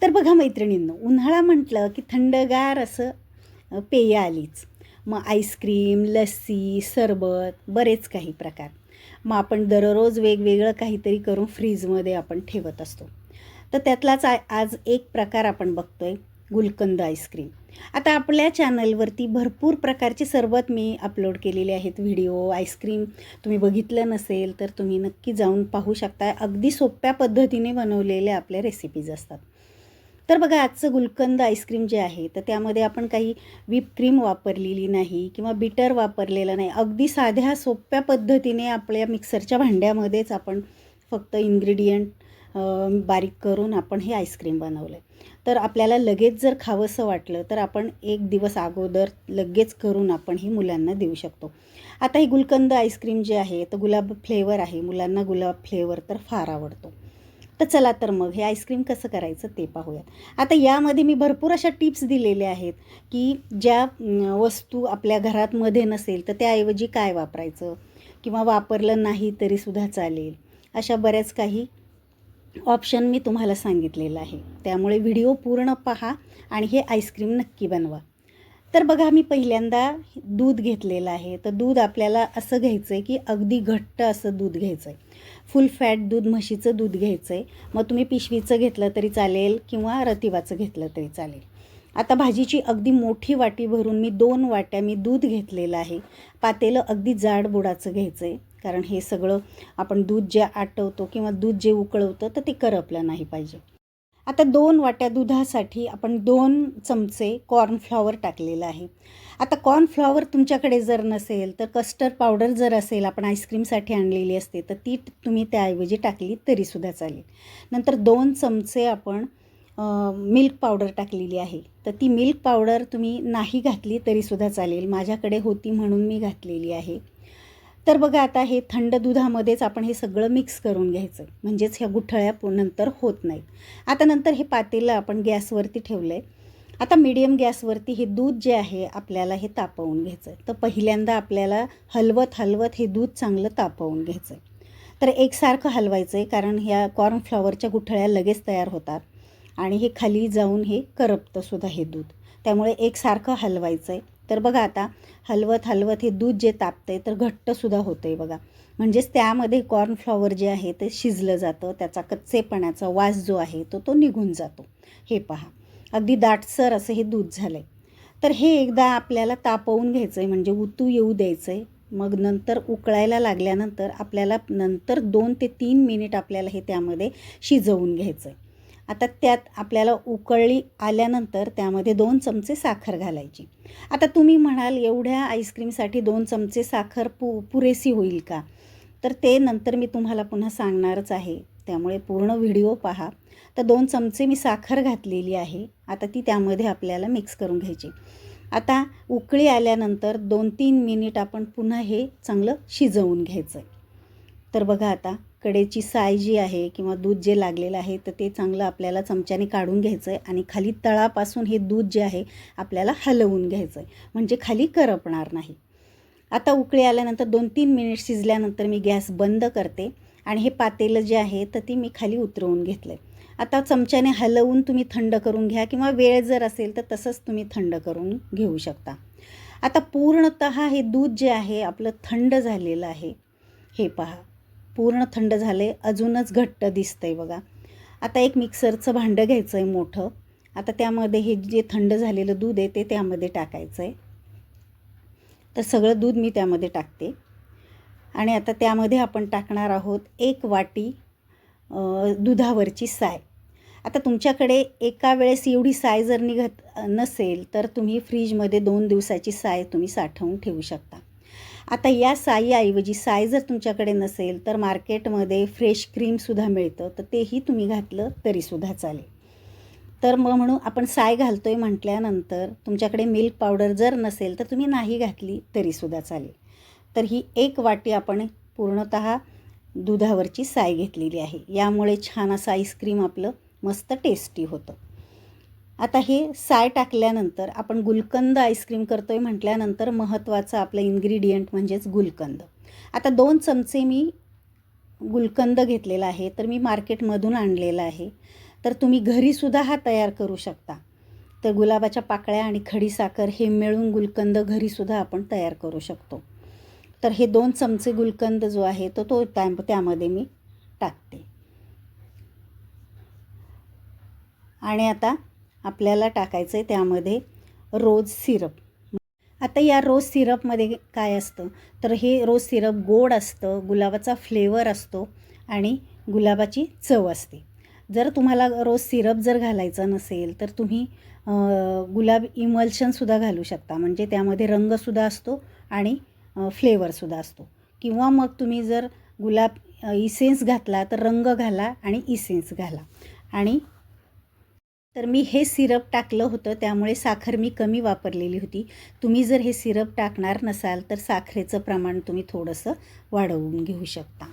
तर बघा मैत्रिणींनो, उन्हाळा म्हटलं की थंडगार असं पेय आलीच. मग आईस्क्रीम, लस्सी, सरबत बरेच काही प्रकार. मग आपण दररोज वेगवेगळं काहीतरी करून फ्रीजमध्ये आपण ठेवत असतो. तर त्यातलाच आज एक प्रकार आपण बघतोय, गुलकंद आईस्क्रीम. आता आपल्या चॅनलवरती भरपूर प्रकारचे सरबत मी अपलोड केलेले आहेत व्हिडिओ. आईस्क्रीम तुम्ही बघितलं नसेल तर तुम्ही नक्की जाऊन पाहू शकता. अगदी सोप्या पद्धतीने बनवलेले आपल्या रेसिपीज असतात. तर बघा, आजचं गुलकंद आईस्क्रीम जे आहे तर त्यामध्ये आपण काही व्हिप क्रीम वापरलेली नाही किंवा बिटर वापरलेलं नाही. अगदी साध्या सोप्या पद्धतीने आपल्या मिक्सरच्या भांड्यामध्येच आपण फक्त इन्ग्रेडियंट बारीक करून आपण हे आईस्क्रीम बनवलं आहे. तर आपल्याला लगेच जर खावंसं वाटलं तर आपण एक दिवस अगोदर लगेच करून आपण ही मुलांना देऊ शकतो. आता ही गुलकंद आईस्क्रीम जे आहे तर गुलाब फ्लेवर आहे. मुलांना गुलाब फ्लेवर तर फार आवडतो. तर चला तर मग हे आईस्क्रीम कसं करायचं ते पाहूयात. आता यामध्ये मी भरपूर अशा टिप्स दिलेल्या आहेत की ज्या वस्तू आपल्या घरामध्ये नसेल तर त्याऐवजी काय वापरायचं किंवा वापरलं नाही तरीसुद्धा चालेल, अशा बऱ्याच काही ऑप्शन मी तुम्हाला सांगितलेलं आहे. त्यामुळे व्हिडिओ पूर्ण पहा आणि हे आईस्क्रीम नक्की बनवा. तर बघा, मी पहिल्यांदा दूध घेतलेलं आहे. तर दूध आपल्याला असं घ्यायचं आहे की अगदी घट्ट असं दूध घ्यायचं आहे. फुल फॅट दूध, म्हशीचं दूध घ्यायचं आहे. मग तुम्ही पिशवीचं घेतलं तरी चालेल किंवा रतिवाचं घेतलं तरी चालेल. आता भाजीची अगदी मोठी वाटी भरून मी 2 वाट्या दूध घेतलेलं आहे. पातेलं अगदी जाड बुडाचं घ्यायचं आहे, कारण हे सगळं आपण दूध जे आटवतो किंवा दूध जे उकळवतं तर ते करपलं नाही पाहिजे. आता 2 वाट्या दुधासाठी आपण 2 चमचे कॉर्नफ्लॉवर टाकलेलं आहे. आता कॉर्नफ्लॉवर तुमच्याकडे जर नसेल तर कस्टर्ड पावडर जर असेल, आपण आईस्क्रीमसाठी आणलेली असते, तर ती तुम्ही त्याऐवजी टाकली तरीसुद्धा चालेल. नंतर 2 चमचे आपण मिल्क पावडर टाकलेली आहे. तर ती मिल्क पावडर तुम्ही नाही घातली तरीसुद्धा चालेल. माझ्याकडे होती म्हणून मी घातलेली आहे. तर बघा, आता हे थंड दुधामध्येच आपण हे सगळं मिक्स करून घ्यायचं, म्हणजेच ह्या गुठळ्या नंतर होत नाहीत. आता नंतर हे पातेलं आपण गॅसवरती ठेवलं आहे. आता मीडियम गॅसवरती हे दूध जे आहे आपल्याला हे तापवून घ्यायचं आहे. तर पहिल्यांदा आपल्याला हलवत हलवत हे दूध चांगलं तापवून घ्यायचं आहे. तर एकसारखं हलवायचं आहे, कारण ह्या कॉर्नफ्लॉवरच्या गुठळ्या लगेच तयार होतात आणि हे खाली जाऊन हे करपतंसुद्धा हे दूध. त्यामुळे एकसारखं हलवायचं आहे. तर बघा, आता हलवत हलवत हे दूध जे तापतं आहे तर घट्टसुद्धा होतं आहे बघा. म्हणजेच त्यामध्ये कॉर्नफ्लॉवर जे आहे ते शिजलं जातं. त्याचा कच्चेपणाचा वास जो आहे तो निघून जातो. हे पहा, अगदी दाटसर असं हे दूध झालं आहे. तर हे एकदा आपल्याला तापवून घ्यायचं आहे, म्हणजे उतू येऊ द्यायचं आहे. मग नंतर उकळायला लागल्यानंतर आपल्याला नंतर 2 ते 3 मिनिट आपल्याला हे त्यामध्ये शिजवून घ्यायचं आहे. आता त्यात आपल्याला उकळी आल्यानंतर त्यामध्ये 2 चमचे साखर घालायची. आता तुम्ही म्हणाल, एवढ्या आईस्क्रीमसाठी 2 चमचे साखर पुरेशी होईल का? तर ते नंतर मी तुम्हाला पुन्हा सांगणारच आहे, त्यामुळे पूर्ण व्हिडिओ पहा. तर 2 चमचे मी साखर घातलेली आहे. आता ती त्यामध्ये आपल्याला मिक्स करून घ्यायची. आता उकळी आल्यानंतर 2-3 मिनिट आपण पुन्हा हे चांगलं शिजवून घ्यायचं आहे. तर बघा, आता कडेची साय जी आहे किंवा दूध जे लागलेलं आहे तर ते चांगलं आपल्याला चमच्याने काढून घ्यायचं आहे आणि खाली तळापासून हे दूध जे आहे आपल्याला हलवून घ्यायचं आहे, म्हणजे खाली करपणार नाही. आता उकळी आल्यानंतर 2-3 मिनिट शिजल्यानंतर मी गॅस बंद करते आणि हे पातेलं जे आहे तर ती मी खाली उतरवून घेतलं आहे. आता चमच्याने हलवून तुम्ही थंड करून घ्या किंवा वेळ जर असेल तर तसंच तुम्ही थंड करून घेऊ शकता. आता पूर्णतः हे दूध जे आहे आपलं थंड झालेलं आहे. हे पहा, पूर्ण थंड झाले, अजूनच घट्ट दिसतंय बघा. आता एक मिक्सरचं भांडं घ्यायचं आहे मोठं. आता त्यामध्ये हे जे थंड झालेलं दूध आहे ते त्यामध्ये टाकायचं आहे. तर सगळं दूध मी त्यामध्ये टाकते आणि आता त्यामध्ये आपण टाकणार आहोत 1 वाटी दुधावरची साय. आता तुमच्याकडे एका वेळेस एवढी साय जर निघत नसेल तर तुम्ही फ्रीजमध्ये 2 दिवसाची साय तुम्ही साठवून ठेवू शकता. आता या साईऐवजी, साय जर तुमच्याकडे नसेल तर मार्केटमध्ये फ्रेश क्रीमसुद्धा मिळतं, तर तेही तुम्ही घातलं तरीसुद्धा चालेल. तर मग म्हणून आपण साय घालतो आहे म्हटल्यानंतर तुमच्याकडे मिल्क पावडर जर नसेल तर तुम्ही नाही घातली तरीसुद्धा चालेल. तर ही 1 वाटी आपण पूर्णतः दुधावरची साय घेतलेली आहे. यामुळे छान असं आईस्क्रीम आपलं मस्त टेस्टी होतं. आता हे साय टाकल्यानंतर आपण गुलकंद आईस्क्रीम करतो आहे म्हटल्यानंतर महत्त्वाचं आपलं इन्ग्रेडियंट म्हणजेच गुलकंद. आता 2 चमचे मी गुलकंद घेतलेला आहे, तर मी मार्केटमधून आणलेला आहे. तर तुम्ही घरीसुद्धा हा तयार करू शकता. तर गुलाबाच्या पाकळ्या आणि खडीसाखर हे मिळून गुलकंद घरीसुद्धा आपण तयार करू शकतो. तर हे 2 चमचे गुलकंद जो आहे तो त्यामध्ये मी टाकते. आणि आता आपल्याला टाकायचं आहे त्यामध्ये रोज सिरप. आता या रोज सिरपमध्ये काय असतं, तर हे रोज सिरप गोड असतं, गुलाबाचा फ्लेवर असतो आणि गुलाबाची चव असते. जर तुम्हाला रोज सिरप जर घालायचा नसेल तर तुम्ही गुलाब इमल्शनसुद्धा घालू शकता. म्हणजे त्यामध्ये रंगसुद्धा असतो आणि फ्लेवरसुद्धा असतो. किंवा मग तुम्ही जर गुलाब इसेन्स घातला तर रंग घाला आणि इसेन्स घाला. आणि तर मी हे सिरप टाकलं होतं त्यामुळे साखर मी कमी वापरलेली होती. तुम्ही जर हे सिरप टाकणार नसाल तर साखरेचं प्रमाण तुम्ही थोडंसं वाढवून घेऊ शकता.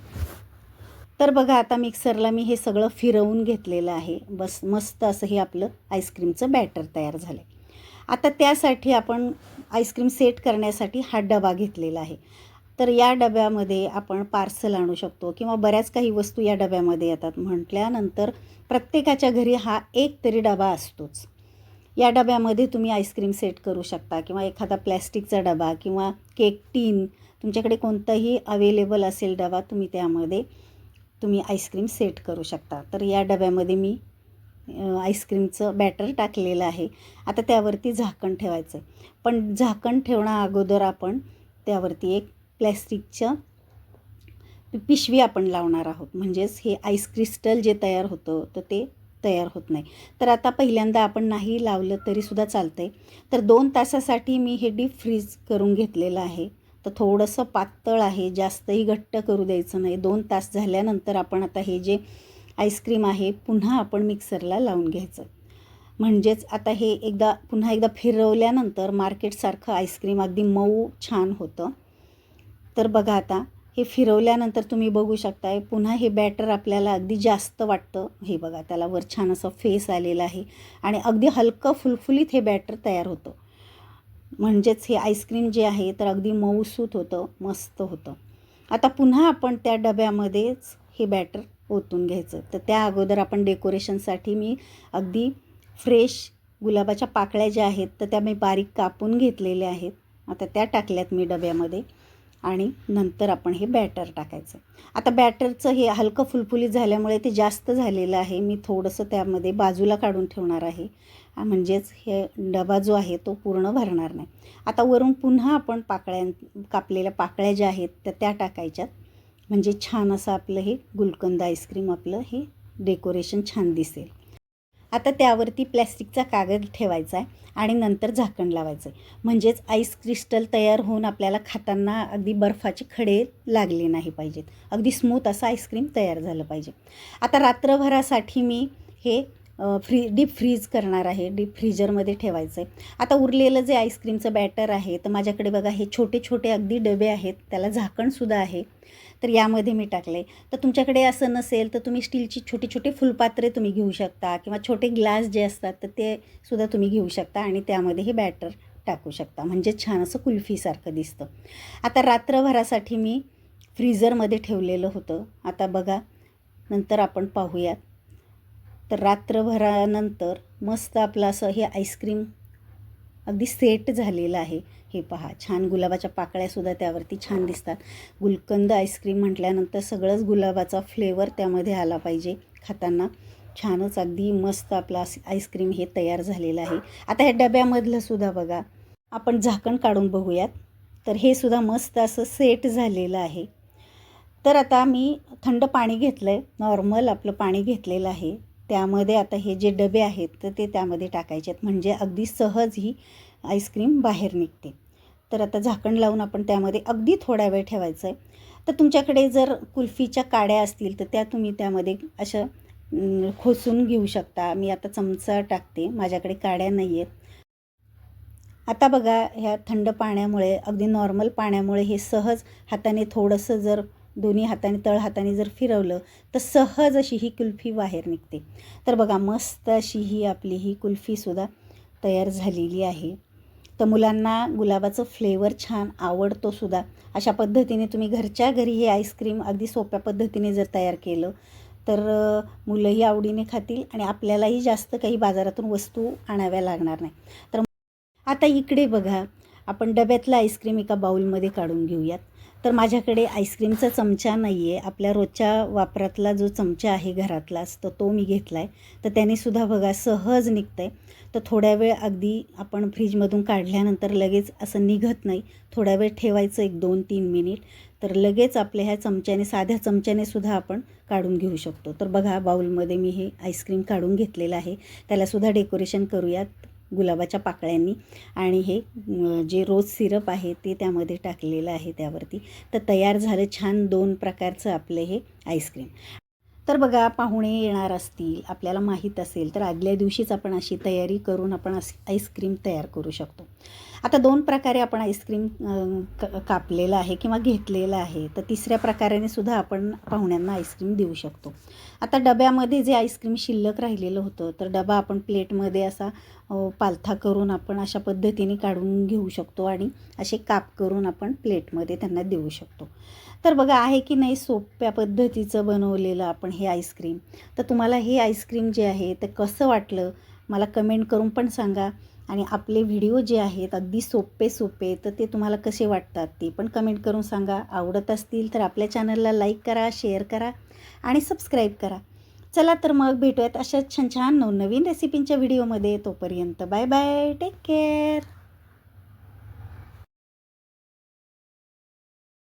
तर बघा आता मिक्सरला मी हे सगळं फिरवून घेतलेलं आहे. बस मस्त असं हे आपलं आईस्क्रीमचं बॅटर तयार झालं आहे. आता त्यासाठी आपण आईस्क्रीम सेट करण्यासाठी हा डबा घेतलेला आहे. तर या डब्यामध्ये आपण पार्सल आणू शकतो किंवा बऱ्याच काही वस्तू या डब्यामध्ये येतात. म्हटल्यानंतर प्रत्येकाच्या घरी हा एक तरी डबा असतोच. या डब्यामध्ये तुम्ही आईस्क्रीम सेट करू शकता किंवा एखादा प्लॅस्टिकचा डबा किंवा केक टीन, तुमच्याकडे कोणताही अवेलेबल असेल डबा त्यामध्ये तुम्ही आईस्क्रीम सेट करू शकता. तर या डब्यामध्ये मी आईस्क्रीमचं बॅटर टाकलेलं आहे. आता त्यावरती झाकण ठेवायचं आहे. पण झाकण ठेवण्या अगोदर आपण त्यावरती एक प्लॅस्टिकच्या पिशवी आपण लावणार आहोत. म्हणजेच हे आईस क्रिस्टल जे तयार होतं तर ते तयार होत नाही. तर आता पहिल्यांदा आपण नाही लावलं तरीसुद्धा चालतं आहे. तर 2 तासासाठी मी हे डीप फ्रीज करून घेतलेलं आहे. तर थोडंसं पातळ आहे, जास्तही घट्ट करू द्यायचं नाही. 2 तास झाल्यानंतर आपण आता हे जे आईस्क्रीम आहे पुन्हा आपण मिक्सरला लावून घ्यायचं. म्हणजेच आता हे पुन्हा एकदा फिरवल्यानंतर मार्केटसारखं आईस्क्रीम अगदी मऊ छान होतं. तर बघा आता हे फिरवल्यानंतर तुम्ही बघू शकताय पुन्हा हे बॅटर आपल्याला अगदी जास्त वाटतं. हे बघा त्याला वर छान असं फेस आलेला आहे आणि अगदी हलकं फुलफुलीत हे बॅटर तयार होतं. म्हणजेच हे आईस्क्रीम जे आहे तर अगदी मऊसूत होतं, मस्त होतं. आता पुन्हा आपण त्या डब्यामध्येच हे बॅटर ओतून घ्यायचं. तर त्या अगोदर आपण डेकोरेशनसाठी मी अगदी फ्रेश गुलाबाच्या पाकळ्या ज्या आहेत तर त्या मी बारीक कापून घेतलेल्या आहेत. आता त्या टाकल्यात मी डब्यामध्ये आणि नंतर आपण हे बॅटर टाकायचं. आता बॅटरचं हे हलकं फुलफुलीत झाल्यामुळे ते जास्त झालेलं आहे. मी थोडंसं त्यामध्ये बाजूला काढून ठेवणार आहे. म्हणजेच हे डबा जो आहे तो पूर्ण भरणार नाही. आता वरून पुन्हा आपण कापलेल्या पाकळ्या ज्या आहेत तर त्या टाकायच्यात. म्हणजे छान असं आपलं हे गुलकंद आईस्क्रीम आपलं हे डेकोरेशन छान दिसेल. आता त्यावरती प्लॅस्टिकचा कागद ठेवायचा आहे आणि नंतर झाकण लावायचं आहे. म्हणजेच आईस क्रिस्टल तयार होऊन आपल्याला खाताना अगदी बर्फाचे खडे लागले नाही पाहिजेत. अगदी स्मूथ असं आईस्क्रीम तयार झालं पाहिजे. आता रात्रभरासाठी मी हे डीप फ्रीज करणार आहे. डीप फ्रीजरमध्ये ठेवायचं आहे. आता उरलेलं जे आईस्क्रीमचं बॅटर आहे तर माझ्याकडे बघा हे छोटे छोटे अगदी डबे आहेत, त्याला झाकणसुद्धा आहे. तर यामध्ये मी टाकले. तर तुमच्याकडे असं नसेल तर तुम्ही स्टीलची छोटी छोटी फुलपात्रे तुम्ही घेऊ शकता किंवा छोटे ग्लास जे असतात तर ते सुद्धा तुम्ही घेऊ शकता आणि त्यामध्ये हे बॅटर टाकू शकता. म्हणजे छान असं कुल्फीसारखं दिसतं. आता रात्रभरासाठी मी फ्रीझरमध्ये ठेवलेलं होतं. आता बघा नंतर आपण पाहूयात. तर रात्रभरानंतर मस्त आपलं असं हे आईस्क्रीम अगदी सेट झालेलं आहे. हे पहा छान गुलाबाच्या पाकळ्यासुद्धा त्यावरती छान दिसतात. गुलकंद आईस्क्रीम म्हटल्यानंतर सगळंच गुलाबाचा फ्लेवर त्यामध्ये आला पाहिजे. खाताना छानच अगदी मस्त आपलं आईस्क्रीम हे तयार झालेलं आहे. आता ह्या डब्यामधलं सुद्धा बघा आपण झाकण काढून बघूयात. तर हे सुद्धा मस्त असं सेट झालेलं आहे. तर आता मी थंड पाणी घेतलं आहे, नॉर्मल आपलं पाणी घेतलेलं आहे. त्यामध्ये आता हे जे डबे आहेत तर ते त्यामध्ये टाकायचे आहेत. म्हणजे अगदी सहज ही आईस्क्रीम बाहेर निघते. तर आता झाकण लावून आपण त्यामध्ये अगदी थोडा वेळ ठेवायचं आहे. तर तुमच्याकडे जर कुल्फीच्या काड्या असतील तर त्या तुम्ही त्यामध्ये अशा खोसून घेऊ शकता. मी आता चमचा टाकते, माझ्याकडे काड्या नाही आहेत. आता बघा ह्या थंड पाण्यामुळे अगदी नॉर्मल पाण्यामुळे हे सहज हाताने थोडंसं जर दोन्ही हाताने तळ हाताने जर फिरवलं तर सहज अशी ही कुल्फी बाहेर निघते. तर बघा मस्त अशी ही आपली ही कुल्फीसुद्धा तयार झालेली आहे. तर मुलांना गुलाबाचं फ्लेवर छान आवडतो सुद्धा. अशा पद्धतीने तुम्ही घरच्या घरी हे आईस्क्रीम अगदी सोप्या पद्धतीने जर तयार केलं तर मुलंही आवडीने खातील आणि आपल्यालाही जास्त काही बाजारातून वस्तू आणाव्या लागणार नाही. तर आता इकडे बघा, आपण डब्यातलं आईस्क्रीम एका बाउलमध्ये काढून घेऊयात. तर माझ्याकडे आईस्क्रीमचा चमचा नाही आहे, आपल्या रोजच्या वापरातला जो चमचा आहे घरातलाच तो मी घेतला आहे. तर त्यानेसुद्धा बघा सहज निघतं आहे. तर थोड्या वेळ अगदी आपण फ्रीजमधून काढल्यानंतर लगेच असं निघत नाही, थोड्या वेळ ठेवायचं 1-2-3 मिनिट, तर लगेच आपल्या ह्या चमच्याने, साध्या चमच्यानेसुद्धा आपण काढून घेऊ शकतो. तर बघा, बाउलमध्ये मी हे आईस्क्रीम काढून घेतलेलं आहे. त्यालासुद्धा डेकोरेशन करूयात गुलाबाच्या पाकळ्यांनी आणि हे जे रोज सिरप आहे ते त्यामध्ये टाकलेलं आहे त्यावरती. तर तयार झालं छान 2 प्रकारचं आपलं हे आईस्क्रीम. तर बघा, पाहुणे येणार असतील, आपल्याला माहीत असेल, तर आदल्या दिवशीच आपण अशी तयारी करून आपण आईस्क्रीम तयार करू शकतो. आता 2 प्रकारे आपण आईस्क्रीम कापलेलं आहे किंवा घेतलेलं आहे. तर तिसऱ्या प्रकाराने सुद्धा आपण पाहुण्यांना आईस्क्रीम देऊ शकतो. आता डब्यामध्ये जे आईस्क्रीम शिल्लक राहिलेलं होतं, तर डबा आपण प्लेटमध्ये असा पालथा करून आपण अशा पद्धतीने काढून घेऊ शकतो आणि असे काप करून आपण प्लेटमध्ये त्यांना देऊ शकतो. तर बघा, आहे की नाही सोप्या पद्धतीचं बनवलेलं आपण हे आईस्क्रीम. तर तुम्हाला हे आईस्क्रीम जे आहे ते कसं वाटलं मला कमेंट करून पण सांगा. आणि आपले व्हिडिओ जे आहेत अगदी सोपे तर ते तुम्हाला कसे वाटतात ते पण कमेंट करून सांगा. आवडत असतील तर आपल्या चॅनलला लाईक करा, शेअर करा आणि सबस्क्राईब करा. चला तर मग भेटूयात अशाच छान छान नवनवीन रेसिपींच्या व्हिडिओमध्ये. तोपर्यंत बाय बाय, टेक केअर.